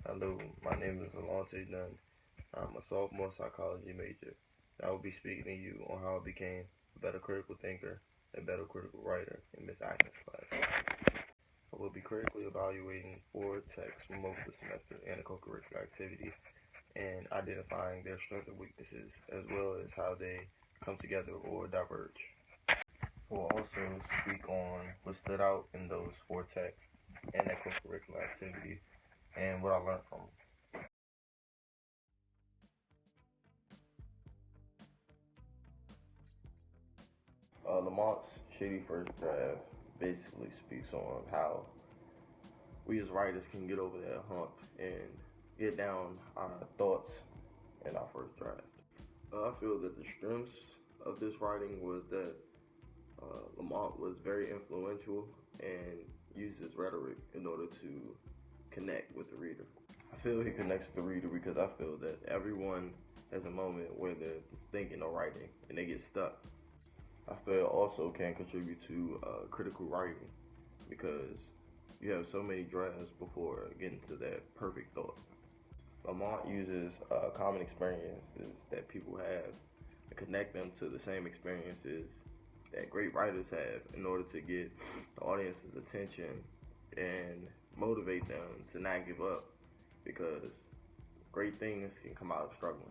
Hello, my name is Alonte Dunn. I'm a sophomore psychology major. I will be speaking to you on how I became a better critical thinker and better critical writer in Miss Atkins' class. I will be critically evaluating 4 texts from over the semester and a co-curricular activity and identifying their strengths and weaknesses as well as how they come together or diverge. We'll also speak on what stood out in those 4 texts and that co-curricular activity and what I learned from them. Lamont's shady first draft basically speaks on how we as writers can get over that hump and get down our thoughts in our first draft. I feel that the strengths of this writing was that Lamont was very influential and uses rhetoric in order to connect with the reader. I feel he connects with the reader because I feel that everyone has a moment where they're thinking or writing and they get stuck. I feel also can contribute to critical writing because you have so many drafts before getting to that perfect thought. Lamont uses common experiences that people have and connect them to the same experiences that great writers have in order to get the audience's attention and motivate them to not give up because great things can come out of struggling.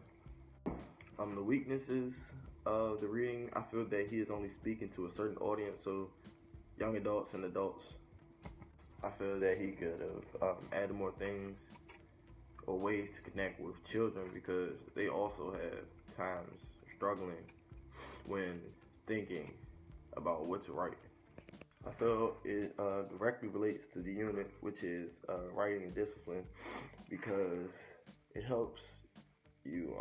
The weaknesses of the reading, I feel that he is only speaking to a certain audience, so young adults and adults. I feel that he could have added more things or ways to connect with children because they also have times struggling when thinking about what to write. I feel it directly relates to the unit, which is writing discipline, because it helps you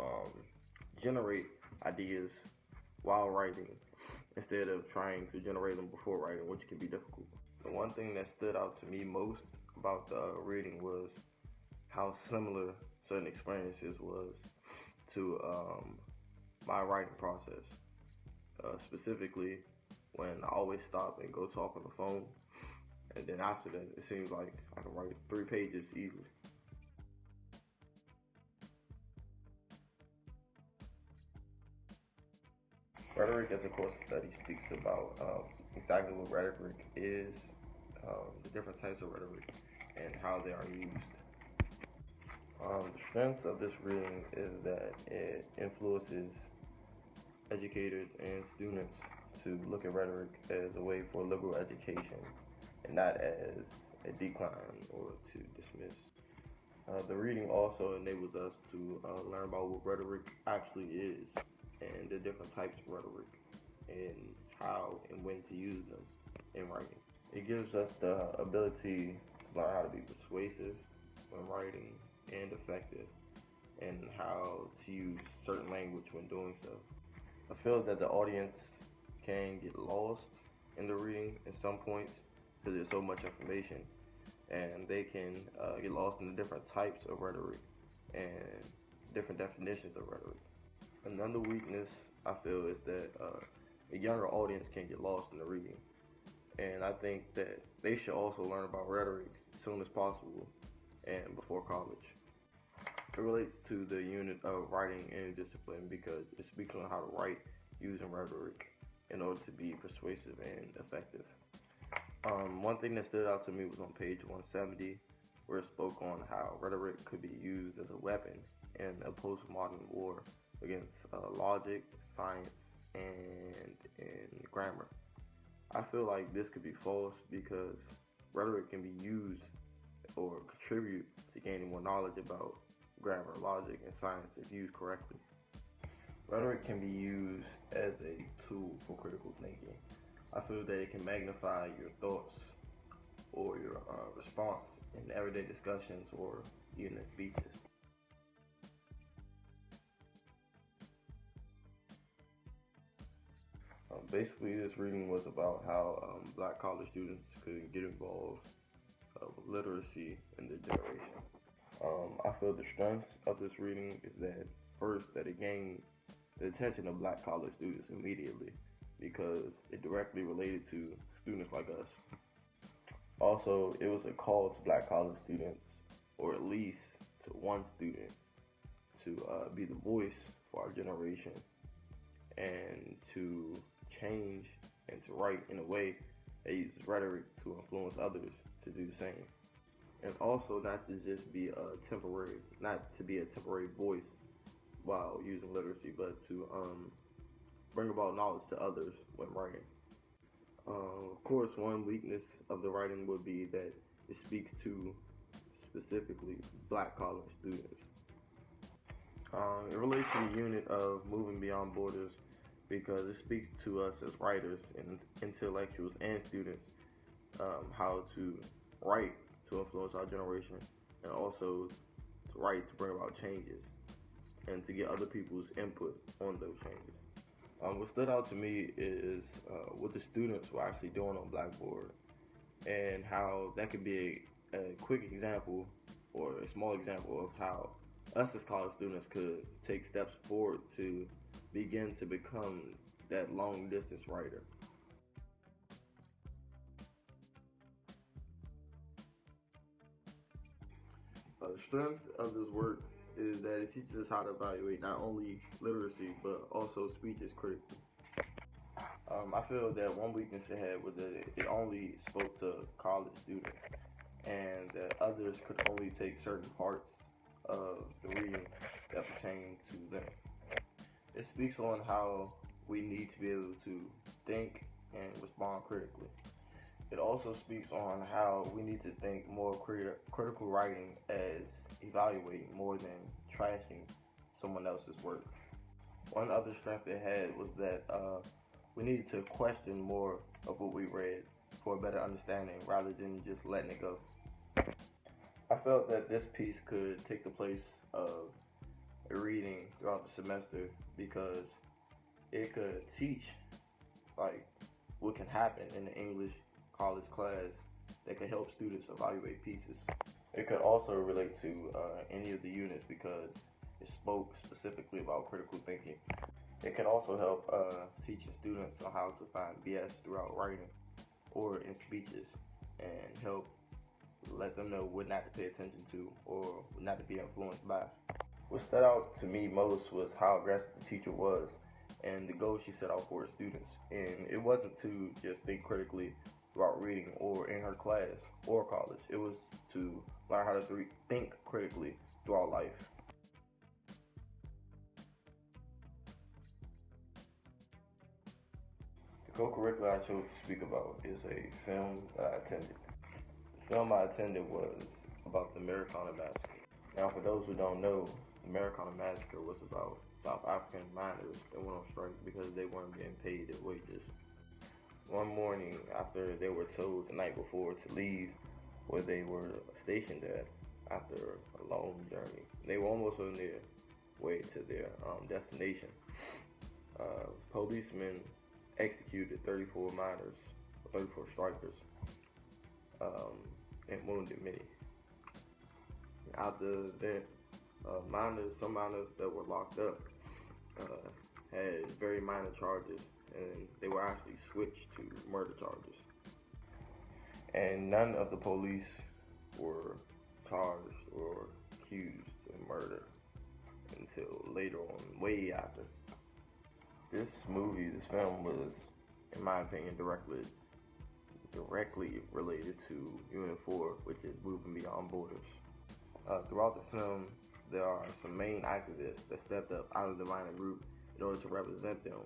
generate ideas while writing instead of trying to generate them before writing, which can be difficult. The one thing that stood out to me most about the reading was how similar certain experiences was to my writing process. Specifically, when I always stop and go talk on the phone, and then after that, it seems like I can write 3 pages easily. Rhetoric as a course of study speaks about exactly what rhetoric is, the different types of rhetoric, and how they are used. The strengths of this reading is that it influences educators and students to look at rhetoric as a way for liberal education and not as a decline or to dismiss. The reading also enables us to learn about what rhetoric actually is and the different types of rhetoric and how and when to use them in writing. It gives us the ability to learn how to be persuasive when writing and effective and how to use certain language when doing so. I feel that the audience can get lost in the reading at some points because there's so much information, and they can get lost in the different types of rhetoric and different definitions of rhetoric. Another weakness I feel is that a younger audience can get lost in the reading, and I think that they should also learn about rhetoric as soon as possible and before college. It relates to the unit of writing and discipline because it speaks on how to write using rhetoric in order to be persuasive and effective. One thing that stood out to me was on page 170, where it spoke on how rhetoric could be used as a weapon in a postmodern war against logic, science, and grammar. I feel like this could be false because rhetoric can be used or contribute to gaining more knowledge about grammar, logic, and science if used correctly. Rhetoric can be used as a tool for critical thinking. I feel that it can magnify your thoughts or your response in everyday discussions or even in speeches. Basically, this reading was about how black college students could get involved with literacy in their generation. I feel the strengths of this reading is that first, that it gained the attention of black college students immediately because it directly related to students like us. Also, it was a call to black college students, or at least to one student to be the voice for our generation and to change and to write in a way that uses rhetoric to influence others to do the same. And also not to just be not to be a temporary voice while using literacy, but to bring about knowledge to others when writing. Of course, one weakness of the writing would be that it speaks to specifically black college students. It relates to the unit of moving beyond borders because it speaks to us as writers and intellectuals and students how to write to influence our generation and also to write to bring about changes and to get other people's input on those changes. What stood out to me is what the students were actually doing on Blackboard and how that could be a quick example or a small example of how us as college students could take steps forward to begin to become that long distance writer. The strength of this work is that it teaches us how to evaluate not only literacy but also speeches critically. I feel that one weakness it had was that it only spoke to college students and that others could only take certain parts of the reading that pertain to them. It speaks on how we need to be able to think and respond critically. It also speaks on how we need to think more critical writing as evaluating more than trashing someone else's work. One other strength it had was that we needed to question more of what we read for a better understanding rather than just letting it go. I felt that this piece could take the place of a reading throughout the semester because it could teach like what can happen in the English college class that could help students evaluate pieces. It could also relate to any of the units because it spoke specifically about critical thinking. It can also help teaching students on how to find BS throughout writing or in speeches and help let them know what not to pay attention to or not to be influenced by. What stood out to me most was how aggressive the teacher was and the goals she set out for her students. And it wasn't to just think critically throughout reading or in her class or college. It was to learn how to think critically throughout life. The co-curricular I chose to speak about is a film that I attended. The film I attended was about the Americana Massacre. Now, for those who don't know, the Americana Massacre was about South African miners that went on strike because they weren't getting paid their wages. One morning, after they were told the night before to leave where they were stationed at after a long journey, they were almost on their way to their destination. Policemen executed 34 miners, 34 strikers, and wounded many. After that, some miners that were locked up had very minor charges, and they were actually switched to murder charges. And none of the police were charged or accused of murder until later on, way after. This film was, in my opinion, directly related to Unit 4, which is Moving Beyond Borders. Throughout the film, there are some main activists that stepped up out of the minor group in order to represent them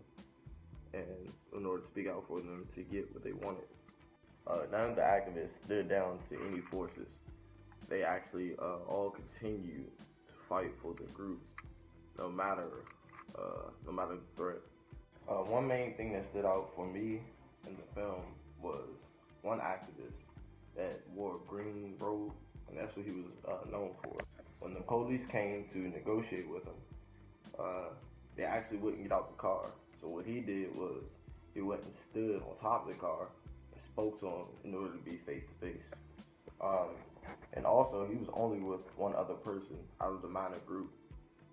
and in order to speak out for them to get what they wanted. None of the activists stood down to any forces. They actually all continued to fight for the group, no matter the threat. One main thing that stood out for me in the film was one activist that wore a green robe, and that's what he was known for. When the police came to negotiate with him, they actually wouldn't get out the car. So what he did was he went and stood on top of the car and spoke to him in order to be face to face. And also, he was only with one other person out of the minor group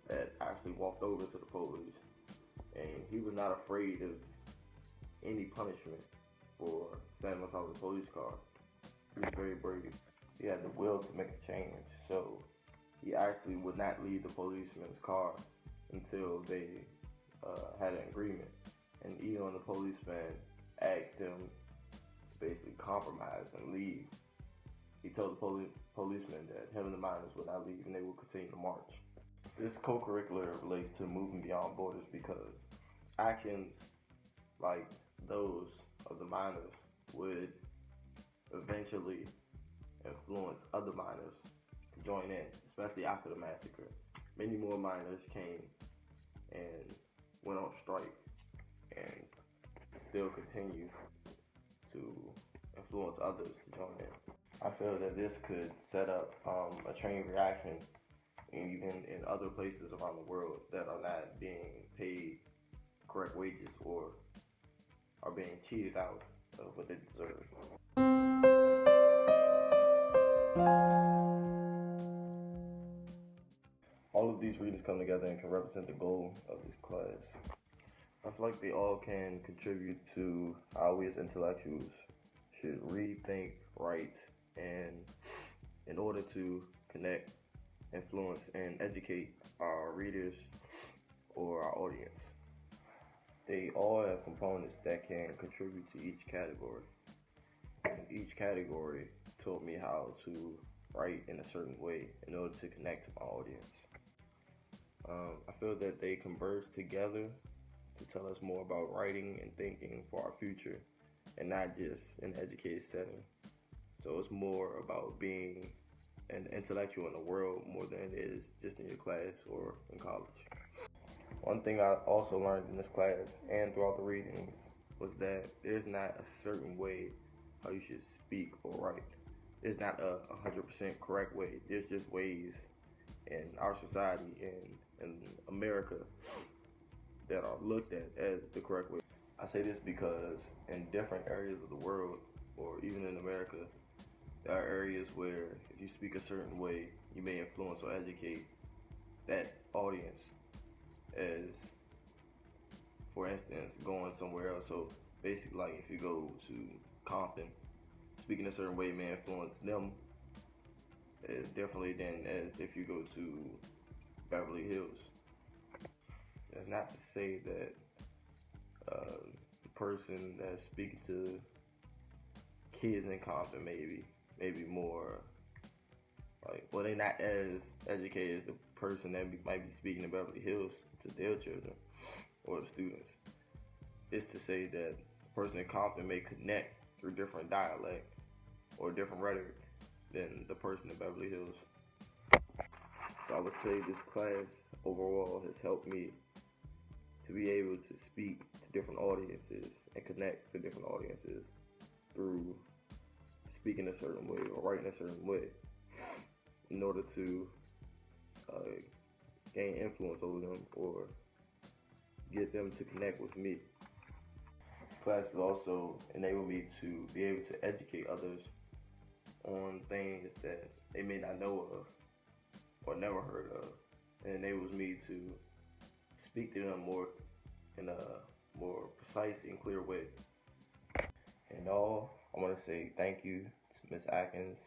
that actually walked over to the police. And he was not afraid of any punishment for standing on top of the police car. He was very brave. He had the will to make a change. So he actually would not leave the policeman's car until they had an agreement. And even when the policeman asked him to basically compromise and leave, he told the policeman that him and the miners would not leave and they would continue to march. This co-curricular relates to moving beyond borders because actions like those of the miners would eventually influence other miners to join in, especially after the massacre. Many more miners came and went on strike and still continue to influence others to join in. I feel that this could set up a chain reaction even in other places around the world that are not being paid correct wages or are being cheated out of what they deserve. All of these readings come together and can represent the goal of this class. I feel like they all can contribute to how we as intellectuals should read, think, write, and in order to connect, influence, and educate our readers or our audience. They all have components that can contribute to each category. And each category taught me how to write in a certain way in order to connect to my audience. I feel that they converge together to tell us more about writing and thinking for our future and not just an educated setting. So it's more about being an intellectual in the world more than it is just in your class or in college. One thing I also learned in this class and throughout the readings was that there's not a certain way how you should speak or write. There's not a 100% correct way. There's just ways in our society in America that are looked at as the correct way. I say this because in different areas of the world, or even in America, there are areas where if you speak a certain way, you may influence or educate that audience. As, for instance, going somewhere else. So basically, like if you go to Compton, speaking a certain way may influence them as differently than as if you go to Beverly Hills. That's not to say that the person that's speaking to kids in Compton maybe more like, well, they're not as educated as the person that might be speaking to Beverly Hills to their children or the students. It's to say that the person in Compton may connect through different dialect or different rhetoric than the person in Beverly Hills. So I would say this class overall has helped me to be able to speak to different audiences and connect to different audiences through speaking a certain way or writing a certain way in order to gain influence over them or get them to connect with me. Classes also enable me to be able to educate others on things that they may not know of or never heard of. It enables me to speak to them more in a more precise and clear way. And all, I want to say thank you to Ms. Atkins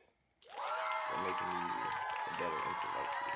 for making me a better intellectual.